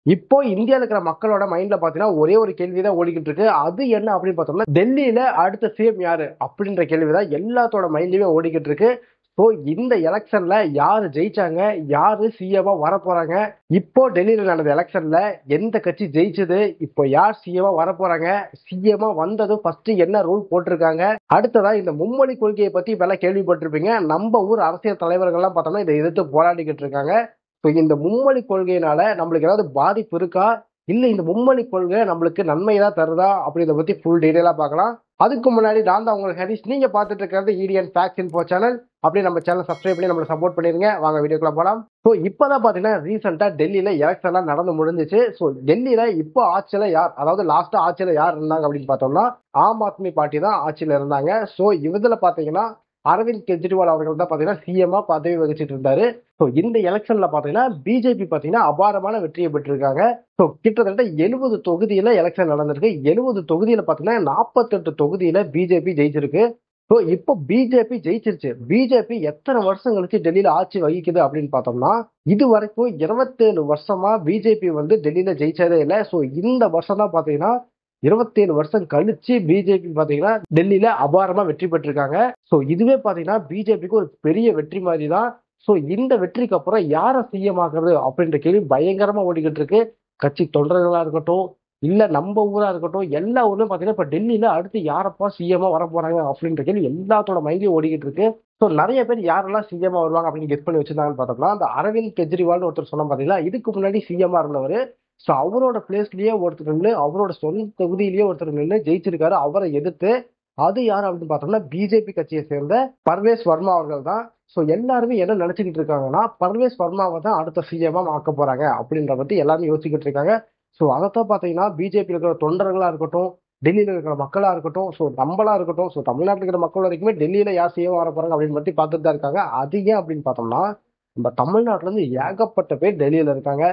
இப்போ இந்தியால இருக்கிற மக்களோட மைண்ட்ல பாத்தீங்கன்னா ஒரே ஒரு கேள்விதான் ஓடிக்கிட்டு இருக்கு. அது என்ன அப்படின்னு பார்த்தோம்னா, டெல்லியில அடுத்த சிஎம் யாரு அப்படின்ற கேள்விதான் எல்லாத்தோட மைண்ட்லயுமே ஓடிக்கிட்டு இருக்கு. ஸோ இந்த எலெக்ஷன்ல யாரு ஜெயிச்சாங்க, யாரு சிஎம்மா வரப்போறாங்க, இப்போ டெல்லியில நடந்த எலெக்ஷன்ல எந்த கட்சி ஜெயிச்சது, இப்போ யார் சிஎம்மா வரப்போறாங்க, சிஎம்மா வந்ததும் ஃபர்ஸ்ட் என்ன ரூல் போட்டிருக்காங்க, அடுத்ததா இந்த மும்மொழி கொள்கையை பத்தி இப்ப எல்லாம் கேள்விப்பட்டிருப்பீங்க. நம்ம ஊர் அரசியல் தலைவர்கள்லாம் பார்த்தோம்னா இதை எதிர்த்து போராடிக்கிட்டு இருக்காங்க. இப்போ இந்த மும்மொழி கொள்கையினால நம்மளுக்கு ஏதாவது பாதிப்பு இருக்கா, இல்ல இந்த மும்மொழி கொள்கை நம்மளுக்கு நன்மை தான் தருதா அப்படின்றத பத்தி ஃபுல் டீடைலா பார்க்கலாம். அதுக்கு முன்னாடி நான் தான் உங்களுக்கு ஹரிஷ். நீங்க பார்த்துட்டு இருக்கிறது EDN ஃபேக்ட்ஸ் இன்ஃபோ சேனல். அப்படியே நம்ம சேனல் சப்ஸ்கிரைப் பண்ணி நம்மளை சப்போர்ட் பண்ணிருங்க. வாங்க வீடியோக்குள்ள போலாம். ஸோ இப்பதான் பாத்தீங்கன்னா ரீசெண்டா டெல்லியில எலெக்ஷன் எல்லாம் நடந்து முடிஞ்சிச்சு. ஸோ டெல்லியில இப்போ ஆட்சியில யார், அதாவது லாஸ்டா ஆட்சியில யார் இருந்தாங்க அப்படின்னு பார்த்தோம்னா ஆம் ஆத்மி பார்ட்டி தான் ஆட்சியில இருந்தாங்க. ஸோ இதுல பாத்தீங்கன்னா அரவிந்த் கெஜ்ரிவால் அவர்கள் தான் பாத்தீங்கன்னா சிஎம்மா பதவி வகிச்சிட்டு இருந்தாரு. ஸோ இந்த எலெக்ஷன்ல பாத்தீங்கன்னா பிஜேபி பாத்தீங்கன்னா அபாரமான வெற்றியை பெற்றிருக்காங்க. ஸோ கிட்டத்தட்ட 70 தொகுதியில எலெக்ஷன் நடந்திருக்கு. 70 தொகுதியில பாத்தீங்கன்னா 48 தொகுதியில பிஜேபி ஜெயிச்சிருக்கு. ஸோ இப்போ பிஜேபி ஜெயிச்சிருச்சு. பிஜேபி எத்தனை வருஷம் கழிச்சு டெல்லியில ஆட்சி வகிக்குது அப்படின்னு பார்த்தோம்னா, இது வரைக்கும் 27 வருஷமா பிஜேபி வந்து டெல்லியில ஜெயிச்சதே இல்லை. ஸோ இந்த வருஷம் தான் பாத்தீங்கன்னா 27 வருஷம் கழிச்சு பிஜேபி பாத்தீங்கன்னா டெல்லியில அபாரமா வெற்றி பெற்றிருக்காங்க. ஸோ இதுவே பாத்தீங்கன்னா பிஜேபிக்கு ஒரு பெரிய வெற்றி மாதிரி தான். ஸோ இந்த வெற்றிக்கு அப்புறம் யாரை சிஎம் ஆக்குறது அப்படின்ற கேள்வி பயங்கரமா ஓடிக்கிட்டு இருக்கு. கட்சி தொண்டர்களா இருக்கட்டும், இல்ல நம்ம ஊரா இருக்கட்டும், எல்லா ஊர்லயும் பாத்தீங்கன்னா இப்ப டெல்லியில அடுத்து யாரப்பா சிஎம்மா வர போறாங்க அப்படின்ற கேள்வி எல்லாத்தோட மைண்ட்லயும் ஓடிக்கிட்டு இருக்கு. ஸோ நிறைய பேர் யாரெல்லாம் சிஎம்மா வருவாங்க அப்படின்னு கெஸ் பண்ணி வச்சிருந்தாங்கன்னு பார்த்தோம்னா, அந்த அரவிந்த் கெஜ்ரிவால்னு ஒருத்தர் சொன்ன பாத்தீங்களா, இதுக்கு முன்னாடி சிஎம்மா இருந்தவர். ஸோ அவரோட பிளேஸ்லயே ஒருத்தர் நின்று, அவரோட சொந்த தொகுதியிலேயே ஒருத்தர் நின்று ஜெயிச்சிருக்காரு அவரை எதிர்த்து. அது யார் அப்படின்னு பார்த்தோம்னா பிஜேபி கட்சியை சேர்ந்த பர்வேஸ் வர்மா அவர்கள் தான். ஸோ எல்லாருமே என்ன நினைச்சுக்கிட்டு இருக்காங்கன்னா, பர்வேஸ் வர்மாவை தான் அடுத்த சிஎம்மா ஆக்க போறாங்க அப்படின்ற பத்தி எல்லாருமே யோசிச்சுக்கிட்டு இருக்காங்க. ஸோ அதைத்தான் பார்த்தீங்கன்னா பிஜேபி இருக்கிற தொண்டர்களா இருக்கட்டும், டெல்லியில இருக்கிற மக்களா இருக்கட்டும், ஸோ நம்மளா இருக்கட்டும், ஸோ தமிழ்நாட்டில் இருக்கிற மக்கள் வரைக்குமே டெல்லியில யார் சிஎம் வர போறாங்க அப்படின்னு பத்தி பார்த்துட்டு தான் இருக்காங்க. அது ஏன் அப்படின்னு பார்த்தோம்னா, நம்ம தமிழ்நாட்டுல இருந்து ஏகப்பட்ட பேர் டெல்லியில இருக்காங்க.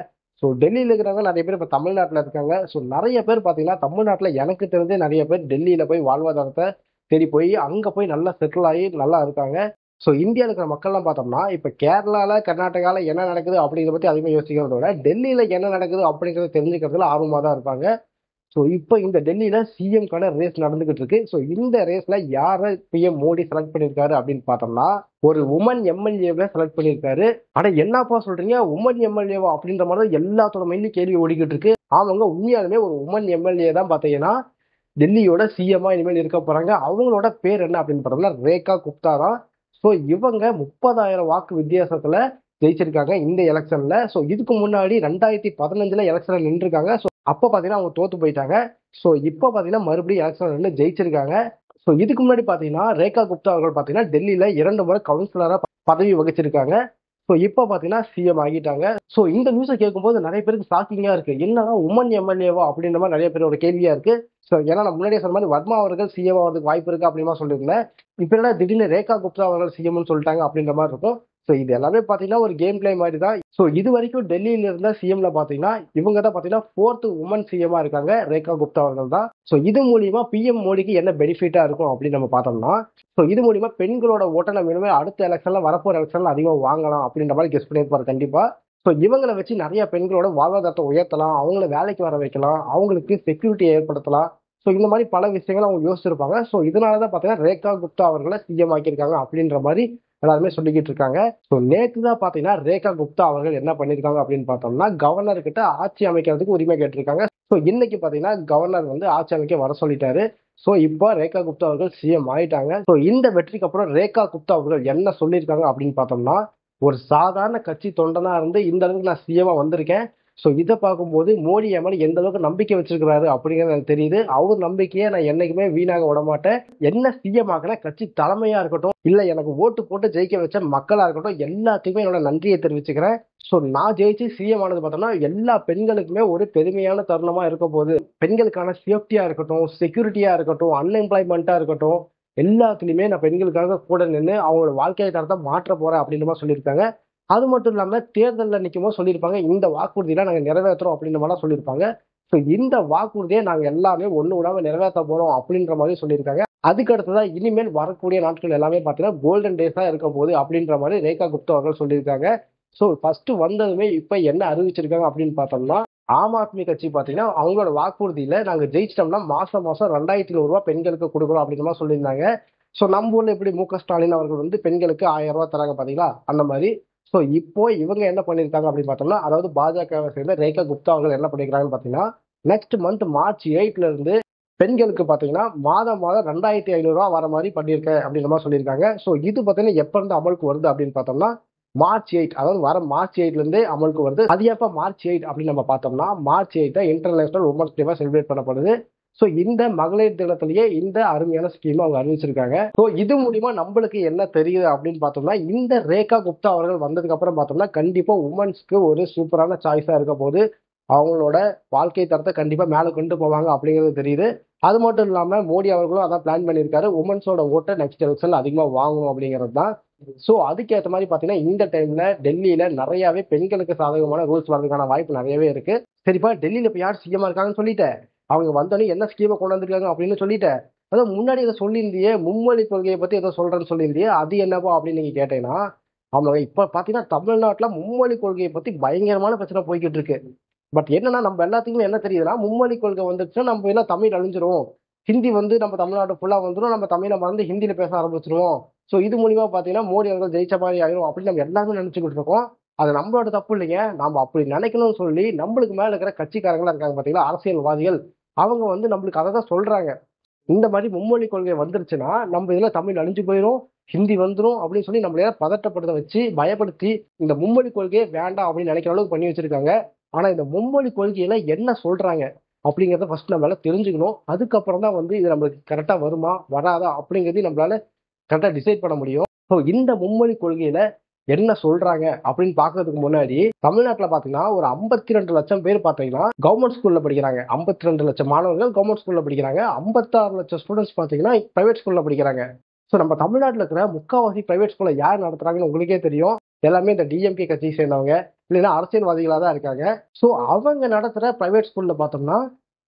ஸோ டெல்லியில இருக்கிறவங்க நிறைய பேர் இப்ப தமிழ்நாட்டுல இருக்காங்க. ஸோ நிறைய பேர் பாத்தீங்கன்னா தமிழ்நாட்டுல எனக்கு தெரிஞ்சே நிறைய பேர் டெல்லியில போய் வாழ்வாதாரத்தை தேடி போய் அங்க போய் நல்லா செட்டில் ஆகி நல்லா இருக்காங்க. ஸோ இந்தியாவில் இருக்கிற மக்கள்லாம் பார்த்தோம்னா இப்ப கேரளால கர்நாடகால என்ன நடக்குது அப்படிங்கிறத பத்தி அதிகமாக யோசிக்கிறத விட டெல்லியில என்ன நடக்குது அப்படிங்கறத தெரிஞ்சுக்கிறதுல ஆர்வமா தான் இருப்பாங்க. ஸோ இப்போ இந்த டெல்லியில சிஎம்கான ரேஸ் நடந்துகிட்டு இருக்கு. ஸோ இந்த ரேஸ்ல யாரை பிஎம் மோடி செலக்ட் பண்ணியிருக்காரு அப்படின்னு பார்த்தோம்னா, ஒரு உமன் எம்எல்ஏவை செலக்ட் பண்ணியிருக்காரு. ஆனா என்னப்பா சொல்றீங்க, உமன் எம்எல்ஏவா அப்படின்ற மாதிரி எல்லாத்தோட மைண்ட்லயும் கேள்வி ஓடிக்கிட்டு இருக்கு. ஆமாங்க, உண்மையாலுமே ஒரு உமன் எம்எல்ஏ தான் பாத்தீங்கன்னா டெல்லியோட சிஎம்மா இனிமேல் இருக்க போறாங்க. அவங்களோட பேர் என்ன அப்படின்னு பார்த்தோம்னா ரேகா குப்தா தான். ஸோ இவங்க 30,000 வாக்கு வித்தியாசத்துல ஜெயிச்சிருக்காங்க இந்த எலெக்ஷன்ல. ஸோ இதுக்கு முன்னாடி 2015 எலெக்ஷன்ல நின்றுருக்காங்க. ஸோ அப்ப பாத்தீங்கன்னா அவங்க தோத்து போயிட்டாங்க. ஸோ இப்ப பாத்தீங்கன்னா மறுபடியும் எலெக்ஷன் நின்று ஜெயிச்சிருக்காங்க. ஸோ இதுக்கு முன்னாடி பாத்தீங்கன்னா ரேகா குப்தா அவர்கள் பாத்தீங்கன்னா டெல்லியில 2 முறை கவுன்சிலரா பதவி வகிச்சிருக்காங்க. ஸோ இப்ப பாத்தீங்கன்னா சிஎம் ஆகிட்டாங்க. ஸோ இந்த நியூஸை கேட்கும்போது நிறைய பேருக்கு ஷாக்கிங்கா இருக்கு. என்னன்னா உமன் எம்எல்ஏவா அப்படின்ற மாதிரி நிறைய பேரோட கேள்வியா இருக்கு. ஸோ ஏன்னா நான் முன்னாடியே சொன்ன மாதிரி வர்மா அவர்கள் சிஎம் ஆகிறதுக்கு வாய்ப்பு இருக்கு அப்படின்னு சொல்லியிருந்தேன். இப்ப என்ன திடீர்னு ரேகா குப்தா அவர்கள் சிஎம்னு சொல்லிட்டாங்க அப்படின்ற மாதிரி இருக்கும். ஸோ இது எல்லாமே பாத்தீங்கன்னா ஒரு கேம் பிளே மாதிரி தான். ஸோ இது வரைக்கும் டெல்லியில இருந்த சிஎம்ல பாத்தீங்கன்னா இவங்க தான் பாத்தீங்கன்னா 4th உமன் சிஎம்மா இருக்காங்க, ரேகா குப்தா அவர்கள் தான். ஸோ இது மூலியமா பிஎம் மோடிக்கு என்ன பெனிஃபிட்டா இருக்கும் அப்படின்னு நம்ம பார்த்தோம்னா, ஸோ இது மூலியமா பெண்களோட ஓட்டை நம்ம இனிமேல் அடுத்த எலெக்ஷன்ல வரப்போற எலெக்ஷன்ல அதிகம் வாங்கலாம் அப்படின்ற மாதிரி கெஸ் பண்ணியிருப்பாரு கண்டிப்பா. ஸோ இவங்களை வச்சு நிறைய பெண்களோட வாழ்வாதாரத்தை உயர்த்தலாம், அவங்கள வேலைக்கு வர வைக்கலாம், அவங்களுக்கு செக்யூரிட்டி ஏற்படுத்தலாம். ஸோ இந்த மாதிரி பல விஷயங்கள் அவங்க யோசிச்சிருப்பாங்க. ஸோ இதனாலதான் பாத்தீங்கன்னா ரேகா குப்தா அவர்களை சிஎம் ஆக்கியிருக்காங்க அப்படின்ற மாதிரி எல்லாருமே சொல்லிக்கிட்டு இருக்காங்க. ஸோ நேற்று தான் பாத்தீங்கன்னா ரேகா குப்தா அவர்கள் என்ன பண்ணிருக்காங்க அப்படின்னு பார்த்தோம்னா, கவர்னர் கிட்ட ஆட்சி அமைக்கிறதுக்கு உரிமை கேட்டிருக்காங்க. ஸோ இன்னைக்கு பாத்தீங்கன்னா கவர்னர் வந்து ஆட்சி அமைக்க வர சொல்லிட்டாரு. ஸோ இப்போ ரேகா குப்தா அவர்கள் சிஎம் ஆயிட்டாங்க. ஸோ இந்த வெற்றிக்கு அப்புறம் ரேகா குப்தா அவர்கள் என்ன சொல்லியிருக்காங்க அப்படின்னு பார்த்தோம்னா, ஒரு சாதாரண கட்சி தொண்டனா இருந்து இந்த அளவுக்கு நான் சிஎம்மா வந்திருக்கேன். ஸோ இதை பார்க்கும்போது மோடி என் மேல எந்த அளவுக்கு நம்பிக்கை வச்சிருக்கிறாரு அப்படிங்கிறது எனக்கு தெரியுது. அவர் நம்பிக்கையை நான் என்னைக்குமே வீணாக விட மாட்டேன். என்ன சிஎம் ஆகினா கட்சி தலைமையா இருக்கட்டும், இல்ல எனக்கு ஓட்டு போட்டு ஜெயிக்க வச்ச மக்களா இருக்கட்டும், எல்லாத்துக்குமே என்னோட நன்றியை தெரிவிச்சுக்கிறேன். ஸோ நான் ஜெயிச்சு சிஎம் ஆனது பார்த்தோம்னா எல்லா பெண்களுக்குமே ஒரு பெருமையான தருணமா இருக்க போகுது. பெண்களுக்கான சேஃப்டியா இருக்கட்டும், செக்யூரிட்டியா இருக்கட்டும், அன்எம்ப்ளாய்மெண்டா இருக்கட்டும், எல்லாத்துலயுமே நான் பெண்களுக்காக கூட நின்று அவங்களோட வாழ்க்கை தரத்தை மாற்ற போறேன் அப்படின்ற மாதிரி சொல்லியிருக்காங்க. அது மட்டும் இல்லாம தேர்தலில் நிற்கும்போது சொல்லியிருப்பாங்க, இந்த வாக்குறுதியெல்லாம் நாங்க நிறைவேற்றுறோம் அப்படின்ற மாதிரி சொல்லியிருப்பாங்க. ஸோ இந்த வாக்குறுதியை நாங்க எல்லாமே ஒண்ணு விடாம நிறைவேற்ற போறோம் அப்படின்ற மாதிரி சொல்லியிருக்காங்க. அதுக்கு அடுத்ததா இனிமேல் வரக்கூடிய நாட்கள் எல்லாமே பாத்தீங்கன்னா கோல்டன் டேஸா இருக்க போகுது அப்படின்ற மாதிரி ரேகா குப்தா அவர்கள் சொல்லியிருக்காங்க. ஸோ ஃபர்ஸ்ட் வந்ததுமே இப்ப என்ன அறிவிச்சிருக்காங்க அப்படின்னு பார்த்தோம்னா, ஆம் ஆத்மி கட்சி பாத்தீங்கன்னா அவங்களோட வாக்குறுதியில நாங்க ஜெயிச்சிட்டோம்னா மாசம் மாசம் 2,100 ரூபாய் பெண்களுக்கு கொடுக்குறோம் அப்படின்ற மாதிரி சொல்லியிருந்தாங்க. சோ நம்ம ஊர்ல எப்படி மு.க. ஸ்டாலின் அவர்கள் வந்து பெண்களுக்கு 1,000 ரூபாய் தராங்க பாத்தீங்களா, அந்த மாதிரி. சோ இப்போ இவங்க என்ன பண்ணிருக்காங்க அப்படின்னு பார்த்தோம்னா, அதாவது பாஜகவை சேர்ந்த ரேகா குப்தா அவர்கள் என்ன பண்ணிருக்காங்கன்னு பாத்தீங்கன்னா, நெக்ஸ்ட் மந்த் மார்ச் 8ல இருந்து பெண்களுக்கு பாத்தீங்கன்னா மாதம் மாதம் 2,500 ரூபாய் வர மாதிரி பண்ணியிருக்கேன் அப்படின்ற மாதிரி சொல்லியிருக்காங்க. சோ இது பாத்தீங்கன்னா எப்ப இருந்து அமலுக்கு வருது அப்படின்னு பார்த்தோம்னா மார்ச் 8, அதாவது வர மார்ச் 8ல இருந்தே அமலுக்கு வருது. அது எப்ப மார்ச் 8 அப்படின்னு நம்ம பார்த்தோம்னா, March 8 international women's day celebrate பண்ணப்படுது. சோ இந்த மகளிர் தினத்திலேயே இந்த அருமையான ஸ்கீம் அவங்க அறிவிச்சிருக்காங்க. சோ இது மூலியமா நம்மளுக்கு என்ன தெரியுது அப்படின்னு பார்த்தோம்னா, இந்த ரேகா குப்தா அவர்கள் வந்ததுக்கு அப்புறம் பார்த்தோம்னா கண்டிப்பா உமன்ஸ்க்கு ஒரு சூப்பரான சாய்ஸா இருக்க போது. அவங்களோட வாழ்க்கை தரத்தை கண்டிப்பா மேல கொண்டு போவாங்க அப்படிங்கிறது தெரியுது. அது மட்டும் இல்லாம மோடி அவர்களும் அதான் பிளான் பண்ணியிருக்காரு. உமன்ஸோட ஓட்டை நெக்ஸ்ட் எலெக்ஷன்ல அதிகமா வாங்கணும் அப்படிங்கிறது தான். சோ அதுக்கேற்ற மாதிரி பாத்தீங்கன்னா இந்த டைம்ல டெல்லியில நிறையவே பெண்களுக்கு சாதகமான ரூல்ஸ் வர்றதுக்கான வாய்ப்பு நிறையவே இருக்கு. சரிப்பா, டெல்லியில இப்ப யார் சிஎம் இருக்காங்கன்னு சொல்லிட்டேன். அவங்க வந்தோடனே என்ன ஸ்கீமை கொண்டு வந்திருக்காங்க அப்படின்னு சொல்லிட்டேன். அதான் முன்னாடி இதை சொல்லியிருந்தியே, மும்மொழி கொள்கையை பத்தி ஏதோ சொல்றேன்னு சொல்லியிருந்தியே, அது என்னப்பா அப்படின்னு நீங்க கேட்டீங்கன்னா, அவங்க இப்ப பாத்தீங்கன்னா தமிழ்நாட்டுல மும்மொழி கொள்கையை பத்தி பயங்கரமான பிரச்சனை போய்கிட்டு இருக்கு. பட் என்னன்னா நம்ம எல்லாத்துக்குமே என்ன தெரியுதுன்னா, மும்மொழி கொள்கை வந்துச்சுன்னா நம்ம எல்லாம் தமிழ் அழிஞ்சிரும். ஹிந்தி வந்து நம்ம தமிழ்நாடு ஃபுல்லா வந்துடும். நம்ம தமிழை மறந்து ஹிந்தியில பேச ஆரம்பிச்சிருவோம். சோ இது மூலியமா பாத்தீங்கன்னா மோடி அவர்கள் ஜெயிச்ச மாதிரி ஆயிரும் அப்படின்னு நம்ம எல்லாருமே நினைச்சுக்கிட்டு இருக்கோம். அது நம்மளோட தப்பு இல்லைங்க. நாம அப்படி நினைக்கணும்னு சொல்லி நம்மளுக்கு மேல இருக்கிற கட்சிக்காரங்களா இருக்காங்க பாத்தீங்களா, அரசியல்வாதிகள். அவங்க வந்து நம்மளுக்கு அதை தான் சொல்றாங்க. இந்த மாதிரி மும்மொழி கொள்கை வந்துருச்சுன்னா நம்ம இதுல தமிழ் அழிஞ்சு போயிரும், ஹிந்தி வந்துரும் அப்படின்னு சொல்லி நம்மளைய பதட்டப்படுத்த வச்சு பயப்படுத்தி இந்த மும்மொழி கொள்கையே வேண்டாம் அப்படின்னு நினைக்கிற அளவுக்கு பண்ணி வச்சிருக்காங்க. ஆனா இந்த மும்மொழி கொள்கையில என்ன சொல்றாங்க அப்படிங்கறத ஃபர்ஸ்ட் நம்மளால தெரிஞ்சுக்கணும். அதுக்கப்புறம் தான் வந்து இது நம்மளுக்கு கரெக்டா வருமா வராதா அப்படிங்கறதையும் நம்மளால கரெக்டா டிசைட் பண்ண முடியும். ஸோ இந்த மும்மொழி கொள்கையில என்ன சொல்றாங்க அப்படின்னு பாக்குறதுக்கு முன்னாடி தமிழ்நாட்டுல பாத்தீங்கன்னா ஒரு 52 லட்சம் பேர் பாத்தீங்கன்னா கவர்மெண்ட் ஸ்கூல்ல படிக்கிறாங்க. 52 லட்சம் மாணவர்கள் கவர்மெண்ட் ஸ்கூல்ல படிக்கிறாங்க. 56 லட்சம் ஸ்டூடெண்ட்ஸ் பாத்தீங்கன்னா பிரைவேட் ஸ்கூல்ல படிக்கிறாங்க. ஸோ நம்ம தமிழ்நாட்டுல இருக்கிற முக்காவாசி பிரைவேட் ஸ்கூல்ல யார் நடத்துறாங்கன்னு உங்களுக்கே தெரியும். எல்லாமே இந்த டிஎம்கே கட்சியை சேர்ந்தவங்க இல்லைன்னா அரசியல்வாதிகளா தான் இருக்காங்க. ஸோ அவங்க நடத்துற பிரைவேட் ஸ்கூல்ல பார்த்தோம்னா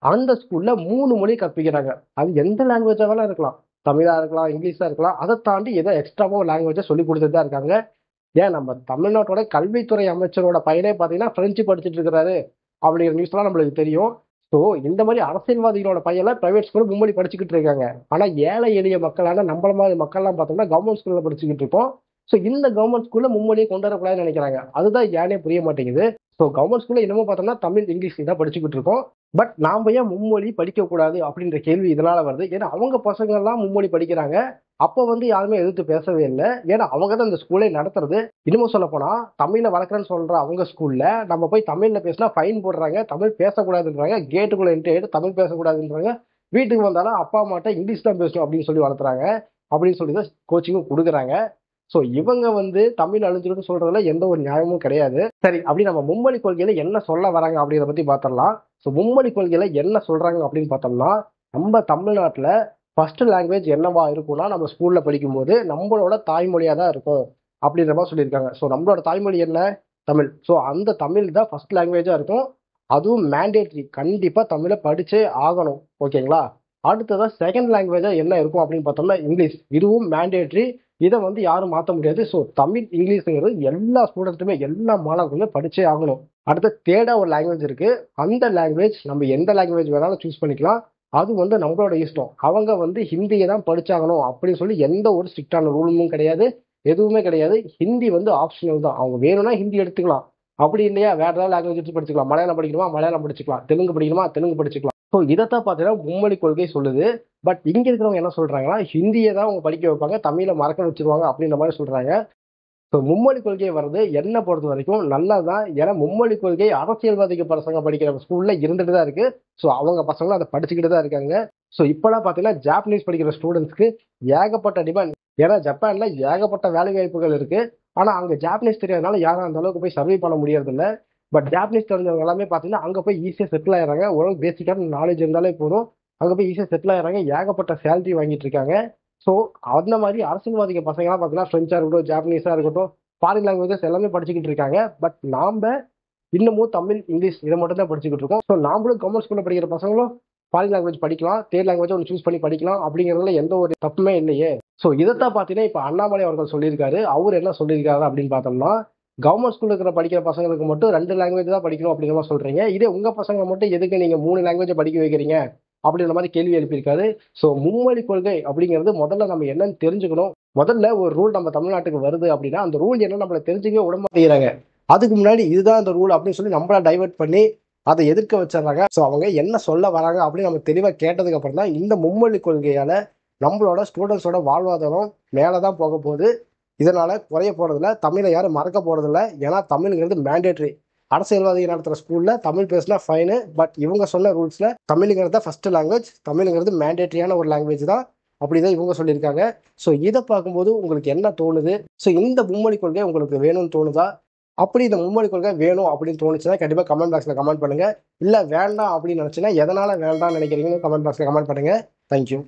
அந்த ஸ்கூல்ல 3 மொழி கற்பிக்கிறாங்க. அது எந்த லாங்குவேஜா வேணா இருக்கலாம். தமிழா இருக்கலாம், இங்கிலீஷா இருக்கலாம். அதை தாண்டி ஏதோ எக்ஸ்ட்ராவோ லாங்குவேஜை சொல்லி கொடுத்துட்டு தான் இருக்காங்க. ஏன் நம்ம தமிழ்நாட்டோட கல்வித்துறை அமைச்சரோட பையனே பார்த்தீங்கன்னா பிரெஞ்சு படிச்சுட்டு இருக்கிறாரு அப்படிங்கிற நியூஸ்லாம் நம்மளுக்கு தெரியும். ஸோ இந்த மாதிரி அரசியல்வாதிகளோட பையெல்லாம் பிரைவேட் ஸ்கூல்ல மும்மொழி படிச்சுக்கிட்டு இருக்காங்க. ஆனா ஏழை எளிய மக்களான நம்மள மாதிரி மக்கள்லாம் பார்த்தோம்னா கவர்மெண்ட் ஸ்கூல்ல படிச்சுக்கிட்டு இருக்கோம். ஸோ இந்த கவர்மெண்ட் ஸ்கூல்ல மும்மொழியை கொண்டு வரக்கூடாதுன்னு நினைக்கிறாங்க. அதுதான் ஏனே புரிய மாட்டேங்குது. ஸோ கவர்மெண்ட் ஸ்கூல்ல இன்னமும் பார்த்தோம்னா தமிழ், இங்கிலீஷ் தான் படிச்சுக்கிட்டு இருக்கோம். பட் நாம ஏன் மும்மொழி படிக்க கூடாது அப்படின்ற கேள்வி இதனால வருது. ஏன்னா அவங்க பசங்க எல்லாம் மும்மொழி படிக்கிறாங்க. அப்ப வந்து யாருமே எதிர்த்து பேசவே இல்லை. ஏன்னா அவங்க தான் இந்த ஸ்கூலை நடத்துறது. இன்னமும் சொல்ல போனா தமிழை வளர்க்குறேன்னு சொல்ற அவங்க ஸ்கூல்ல நம்ம போய் தமிழ்ல பேசினா ஃபைன் போடுறாங்க, தமிழ் பேசக்கூடாதுன்றாங்க, கேட்டுக்குள்ள என்ட்ரி ஆயிட்டு தமிழ் பேசக்கூடாதுன்றாங்க, வீட்டுக்கு வந்தாலும் அப்பா அம்மாட்ட இங்கிலீஷ் தான் பேசணும் அப்படின்னு சொல்லி வளர்த்துறாங்க. அப்படின்னு சொல்லி தான் கோச்சிங்கும் கொடுக்குறாங்க. சோ இவங்க வந்து தமிழ் அழிஞ்சிருன்னு சொல்றதுல எந்த ஒரு நியாயமும் கிடையாது. சரி, அப்படி நம்ம மும்மொழி கொள்கையில என்ன சொல்ல வராங்க அப்படிங்கிறத பத்தி பாத்திரலாம். சோ மும்மொழி கொள்கையில என்ன சொல்றாங்க அப்படின்னு பார்த்தோம்னா, நம்ம தமிழ்நாட்டுல ஃபர்ஸ்ட் லாங்குவேஜ் என்னவா இருக்கும்னா நம்ம ஸ்கூல்ல படிக்கும்போது நம்மளோட தாய்மொழியா தான் இருக்கும் அப்படின்ற மாதிரி சொல்லியிருக்காங்க. ஸோ நம்மளோட தாய்மொழி என்ன? தமிழ். ஸோ அந்த தமிழ் தான் ஃபர்ஸ்ட் லாங்குவேஜா இருக்கும். அதுவும் மேண்டேட்ரி, கண்டிப்பா தமிழை படிச்சே ஆகணும். ஓகேங்களா? அடுத்ததா செகண்ட் லாங்குவேஜா என்ன இருக்கும் அப்படின்னு பார்த்தோம்னா இங்கிலீஷ். இதுவும் மேண்டேட்ரி. இதை வந்து யாரும் மாற்ற முடியாது. ஸோ தமிழ், இங்கிலீஷ்ங்கிறது எல்லா ஸ்டூடெண்ட்டுமே எல்லா மாணவர்களுமே படிச்சே ஆகணும். அடுத்து தேர்டா ஒரு லாங்குவேஜ் இருக்கு. அந்த லாங்குவேஜ் நம்ம எந்த லாங்குவேஜ் வேணாலும் சூஸ் பண்ணிக்கலாம். அது வந்து நம்மளோட இஷ்டம். அவங்க வந்து ஹிந்தியை தான் படிச்சாகணும் அப்படின்னு சொல்லி எந்த ஒரு ஸ்ட்ரிக்டான ரூலும் கிடையாது, எதுவுமே கிடையாது. ஹிந்தி வந்து ஆப்ஷனல் தான். அவங்க வேணும்னா ஹிந்தி எடுத்துக்கலாம். அப்படி இல்லையா வேற ஏதாவது லாங்குவேஜ் எடுத்து படிச்சுக்கலாம். மலையாளம் படிக்கணுமா மலையாளம் படிச்சுக்கலாம், தெலுங்கு படிக்கணுமா தெலுங்கு படிச்சுக்கலாம். ஸோ இதைத்தான் பார்த்தீங்கன்னா மும்மொழி கொள்கை சொல்லுது. பட் இங்க இருக்கிறவங்க என்ன சொல்றாங்கன்னா ஹிந்தியை தான் அவங்க படிக்க வைப்பாங்க, தமிழை மறக்க வச்சிருவாங்க அப்படின்ற மாதிரி சொல்றாங்க. ஸோ மும்மொழி கொள்கை வர்றது என்ன பொறுத்த வரைக்கும் நல்லதுதான். ஏன்னா மும்மொழி கொள்கை அரசியல்வாதிக்கு பசங்க படிக்கிற ஸ்கூல்ல இருந்துட்டு தான் இருக்கு. ஸோ அவங்க பசங்களும் அதை படிச்சுக்கிட்டு தான் இருக்காங்க. ஸோ இப்பெல்லாம் பார்த்தீங்கன்னா ஜாப்பனீஸ் படிக்கிற ஸ்டூடெண்ட்ஸ்க்கு ஏகப்பட்ட டிமாண்ட். ஏன்னா ஜப்பான்ல ஏகப்பட்ட வேலை வாய்ப்புகள் இருக்கு. ஆனா அங்க ஜாப்பனீஸ் தெரியாதனால யாரும் அந்த அளவுக்கு போய் சர்வே பண்ண முடியறது இல்லை. பட் ஜாப்பனீஸ் தெரிஞ்சவங்க எல்லாமே பார்த்தீங்கன்னா அங்க போய் ஈஸியா செட்டில் ஆயிடுறாங்க. ஓரளவு பேசிக்கான நாலேஜ் இருந்தாலே போதும், அங்க போய் ஈஸியா செட்டில் ஆயிடுறாங்க. ஏகப்பட்ட சேலரி வாங்கிட்டு இருக்காங்க. ஸோ அந்த மாதிரி அரசியல்வாதிக பசங்கலாம் பார்த்தீங்கன்னா ஃப்ரெஞ்சா இருக்கட்டும், ஜாப்பனீஸா இருக்கட்டும், ஃபாரின் லாங்குவேஜஸ் எல்லாமே படிச்சுக்கிட்டு இருக்காங்க. பட் நாம இன்னமும் தமிழ், இங்கிலீஷ் இதை மட்டும் தான் படிச்சுக்கிட்டு இருக்கோம். ஸோ நாமளும் கவர்மெண்ட் ஸ்கூல்ல படிக்கிற பசங்களும் ஃபாரின் லாங்குவேஜ் படிக்கலாம், தேர்ட் லாங்குவேஜ் ஒன்று சூஸ் பண்ணி படிக்கலாம். அப்படிங்கிறதுல எந்த ஒரு தப்புமே இல்லையே. ஸோ இதைத்தான் பார்த்தீங்கன்னா இப்போ அண்ணாமலை அவர்கள் சொல்லியிருக்காரு. அவர் என்ன சொல்லியிருக்காரு அப்படின்னு பார்த்தோம்னா, கவர்மெண்ட் ஸ்கூல்ல இருக்கிற படிக்கிற பசங்களுக்கு மட்டும் 2 லாங்குவேஜ் தான் படிக்கணும் அப்படிங்கிற மாதிரி சொல்றீங்க. இதே உங்க பசங்களை மட்டும் எதுக்கு நீங்க 3 லாங்குவேஜ் படிக்க வைக்கிறீங்க அப்படின்ற மாதிரி கேள்வி எழுப்பியிருக்காரு. ஸோ மும்மொழி கொள்கை அப்படிங்கிறது முதல்ல நம்ம என்னன்னு தெரிஞ்சுக்கணும். முதல்ல ஒரு ரூல் நம்ம தமிழ்நாட்டுக்கு வருது அப்படின்னா அந்த ரூல் என்ன நம்மளை தெரிஞ்சுக்கவே விட மாட்டேங்கிறாங்க. அதுக்கு முன்னாடி இதுதான் அந்த ரூல் அப்படின்னு சொல்லி நம்மள டைவர்ட் பண்ணி அதை எதிர்க்க வச்சிடறாங்க. ஸோ அவங்க என்ன சொல்ல வராங்க அப்படின்னு நம்ம தெளிவாக கேட்டதுக்கு அப்புறம் தான் இந்த மும்மொழி கொள்கையால நம்மளோட ஸ்டூடெண்ட்ஸோட வாழ்வாதாரம் மேலதான் போக போகுது. இதனால குறைய போறதில்ல, தமிழை யாரும் மறக்க போறதில்ல. ஏன்னா தமிழ்ங்கிறது மேண்டேட்ரி. அரசியல்வாதி நடத்துற ஸ்கூல்ல தமிழ் பேசினா ஃபைனு. பட் இவங்க சொன்ன ரூல்ஸ்ல தமிழுங்கிறது ஃபர்ஸ்ட் லாங்குவேஜ், தமிழுங்கிறது மேண்டேட்ரியான ஒரு லாங்குவேஜ் தான். அப்படிதான் இவங்க சொல்லியிருக்காங்க. ஸோ இதை பார்க்கும்போது உங்களுக்கு என்ன தோணுது? ஸோ இந்த மும்மொழி கொள்கை உங்களுக்கு வேணும்னு தோணுதா? அப்படி இந்த மும்மொழி கொள்கை வேணும் அப்படின்னு தோணுச்சுன்னா கண்டிப்பா கமெண்ட் பாக்ஸ்ல கமெண்ட் பண்ணுங்க. இல்ல வேண்டாம் அப்படின்னு நினைச்சுன்னா எதனால வேண்டாம்னு நினைக்கிறீங்கன்னு கமெண்ட் பாக்ஸ்ல கமெண்ட் பண்ணுங்க. தேங்க்யூ.